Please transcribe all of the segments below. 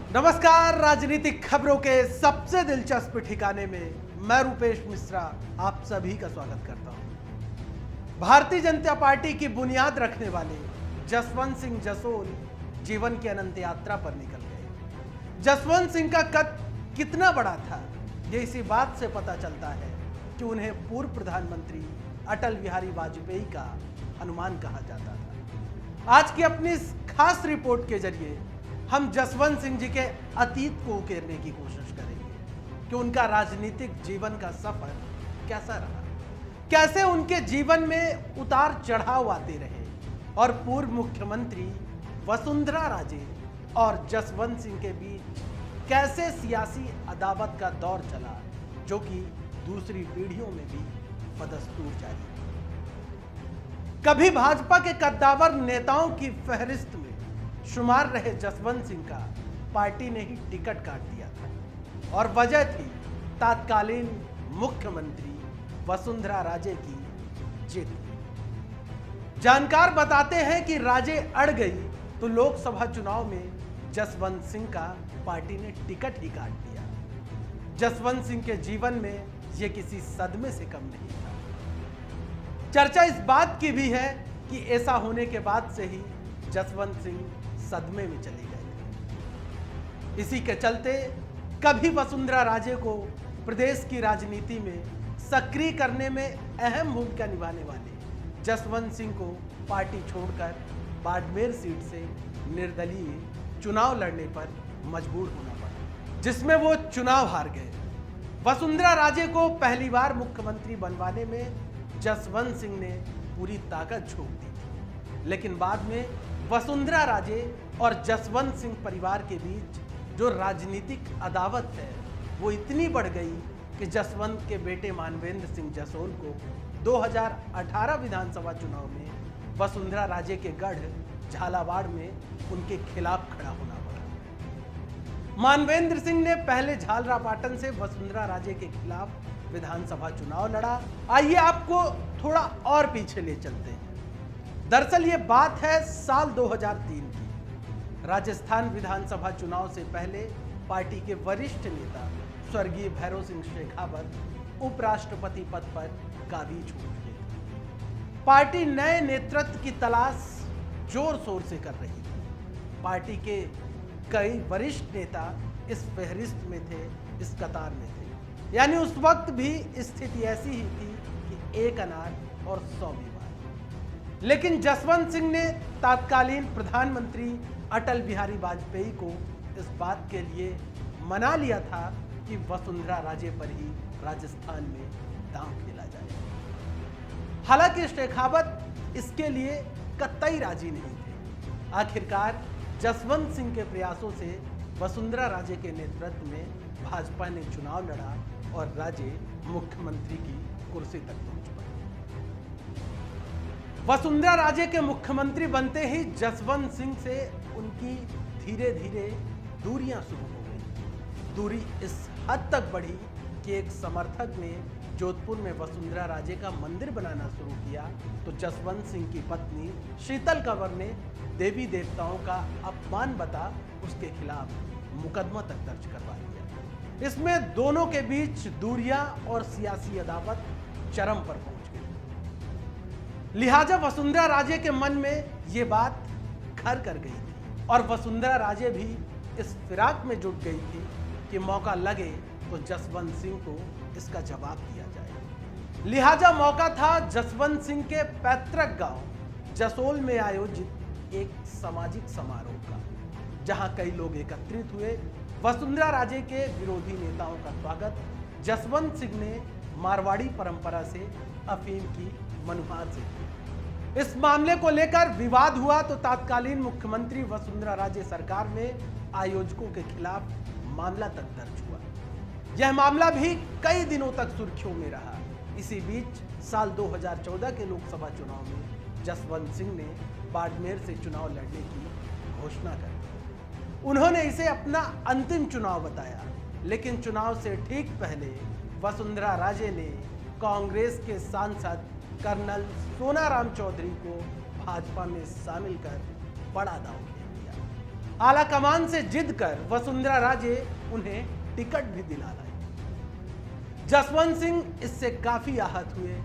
नमस्कार। राजनीतिक खबरों के सबसे दिलचस्प ठिकाने में मैं रूपेश मिश्रा आप सभी का स्वागत करता हूं। भारतीय जनता पार्टी की बुनियाद रखने वाले जसवंत सिंह जसोल जीवन की अनंत यात्रा पर निकल गए। जसवंत सिंह का कद कितना बड़ा था, ये इसी बात से पता चलता है कि उन्हें पूर्व प्रधानमंत्री अटल बिहारी वाजपेयी का हनुमान कहा जाता था। आज की अपनी इस खास रिपोर्ट के जरिए हम जसवंत सिंह जी के अतीत को उकेरने की कोशिश करेंगे कि उनका राजनीतिक जीवन का सफर कैसा रहा, कैसे उनके जीवन में उतार चढ़ाव आते रहे और पूर्व मुख्यमंत्री वसुंधरा राजे और जसवंत सिंह के बीच कैसे सियासी अदावत का दौर चला, जो कि दूसरी पीढ़ियों में भी बदस्तूर जारी है। कभी भाजपा के कद्दावर नेताओं की फहरिस्त में शुमार रहे जसवंत सिंह का पार्टी ने ही टिकट काट दिया था और वजह थी तत्कालीन मुख्यमंत्री वसुंधरा राजे की जिद। जानकार बताते हैं कि राजे अड़ गई तो लोकसभा चुनाव में जसवंत सिंह का पार्टी ने टिकट ही काट दिया। जसवंत सिंह के जीवन में यह किसी सदमे से कम नहीं था। चर्चा इस बात की भी है कि ऐसा होने के बाद से ही जसवंत सिंह सदमे में चले गए थे। इसी के चलते कभी वसुंधरा राजे को प्रदेश की राजनीति में सक्रिय करने में अहम भूमिका निभाने वाले जसवंत सिंह को पार्टी छोड़कर बाड़मेर सीट से निर्दलीय चुनाव लड़ने पर मजबूर होना पड़ा, जिसमें वो चुनाव हार गए। वसुंधरा राजे को पहली बार मुख्यमंत्री बनवाने में जसवंत सिंह ने पूरी ताकत झोंक दी, लेकिन बाद में वसुंधरा राजे और जसवंत सिंह परिवार के बीच जो राजनीतिक अदावत है वो इतनी बढ़ गई कि जसवंत के बेटे मानवेंद्र सिंह जसोल को 2018 विधानसभा चुनाव में वसुंधरा राजे के गढ़ झालावाड़ में उनके खिलाफ खड़ा होना पड़ा। मानवेंद्र सिंह ने पहले झालरापाटन से वसुंधरा राजे के खिलाफ विधानसभा चुनाव लड़ा। आइए आपको थोड़ा और पीछे ले चलते हैं। दरअसल ये बात है साल 2003 की। राजस्थान विधानसभा चुनाव से पहले पार्टी के वरिष्ठ नेता स्वर्गीय भैरव सिंह शेखावत उपराष्ट्रपति पद पर काबिज हो चुके थे। पार्टी नए नेतृत्व की तलाश जोर शोर से कर रही थी। पार्टी के कई वरिष्ठ नेता इस फहरिस्त में थे, इस कतार में थे। यानी उस वक्त भी स्थिति ऐसी ही थी कि एक अनार और 100 बीमार। लेकिन जसवंत सिंह ने तत्कालीन प्रधानमंत्री अटल बिहारी वाजपेयी को इस बात के लिए मना लिया था कि वसुंधरा राजे पर ही राजस्थान में दांव खेला जाए। हालांकि शेखावत इसके लिए कतई राजी नहीं थे। आखिरकार जसवंत सिंह के प्रयासों से वसुंधरा राजे के नेतृत्व में भाजपा ने चुनाव लड़ा और राजे मुख्यमंत्री की कुर्सी तक पहुंच पाए। वसुंधरा राजे के मुख्यमंत्री बनते ही जसवंत सिंह से उनकी धीरे धीरे दूरियां शुरू हो गई। दूरी इस हद तक बढ़ी कि एक समर्थक ने जोधपुर में वसुंधरा राजे का मंदिर बनाना शुरू किया तो जसवंत सिंह की पत्नी शीतल कंवर ने देवी देवताओं का अपमान बता उसके खिलाफ मुकदमा तक दर्ज करवा दिया। इसमें दोनों के बीच दूरियां और सियासी अदावत चरम पर पहुंच गई। लिहाजा वसुंधरा राजे के मन में यह बात घर कर गई थी और वसुंधरा राजे भी इस फिराक में जुट गई थी कि मौका लगे तो जसवंत सिंह को इसका जवाब दिया जाए। लिहाजा मौका था जसवंत सिंह के पैतृक गांव जसोल में आयोजित एक सामाजिक समारोह का, जहां कई लोग एकत्रित हुए। वसुंधरा राजे के विरोधी नेताओं का स्वागत जसवंत सिंह ने मारवाड़ी परंपरा से अफीम की मनुहार से किया। इस मामले को लेकर विवाद हुआ तो तत्कालीन मुख्यमंत्री वसुंधरा राजे सरकार में आयोजकों के खिलाफ मामला तक दर्ज हुआ। यह मामला भी कई दिनों तक सुर्खियों में रहा। इसी बीच साल 2014 के लोकसभा चुनाव में जसवंत सिंह ने बाड़मेर से चुनाव लड़ने की घोषणा कर दी। उन्होंने इसे अपना अंतिम चुनाव बताया, लेकिन चुनाव से ठीक पहले वसुंधरा राजे ने कांग्रेस के सांसद कर्नल सोनाराम चौधरी को भाजपा में शामिल कर बड़ा दांव खेल दिया। आला कमान से जिद कर वसुंधरा राजे उन्हें टिकट भी दिला लाई। जसवंत सिंह इससे काफी आहत हुए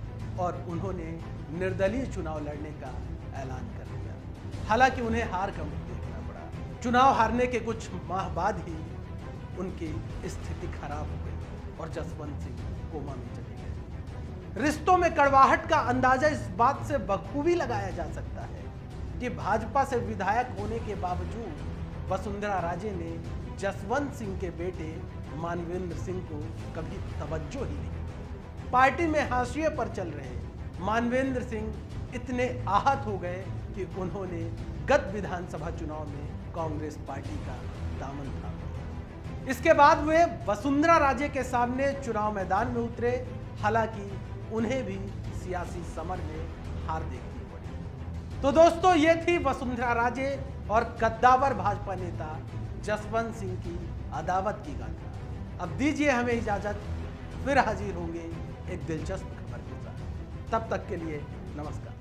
और उन्होंने निर्दलीय चुनाव लड़ने का ऐलान कर दिया। हालांकि उन्हें हार का मुंह देखना पड़ा। चुनाव हारने के कुछ माह बाद ही उनकी स्थिति खराब हो गई और जसवंत सिंह कोमा में चले गए। रिश्तों में कड़वाहट का अंदाजा इस बात से बखूबी लगाया जा सकता है कि भाजपा से विधायक होने के बावजूद वसुंधरा राजे ने जसवंत सिंह के बेटे मानवेंद्र सिंह को कभी तवज्जो ही नहीं। पार्टी में हाशिए पर चल रहे मानवेंद्र सिंह इतने आहत हो गए कि उन्होंने गत विधानसभा चुनाव में कांग्रेस पार्टी का दामन थाम लिया। इसके बाद वे वसुंधरा राजे के सामने चुनाव मैदान में उतरे। हालांकि उन्हें भी सियासी समर में हार देखनी पड़ी। तो दोस्तों, ये थी वसुंधरा राजे और कद्दावर भाजपा नेता जसवंत सिंह की अदावत की गाथा। अब दीजिए हमें इजाजत, फिर हाजिर होंगे एक दिलचस्प खबर के साथ। तब तक के लिए नमस्कार।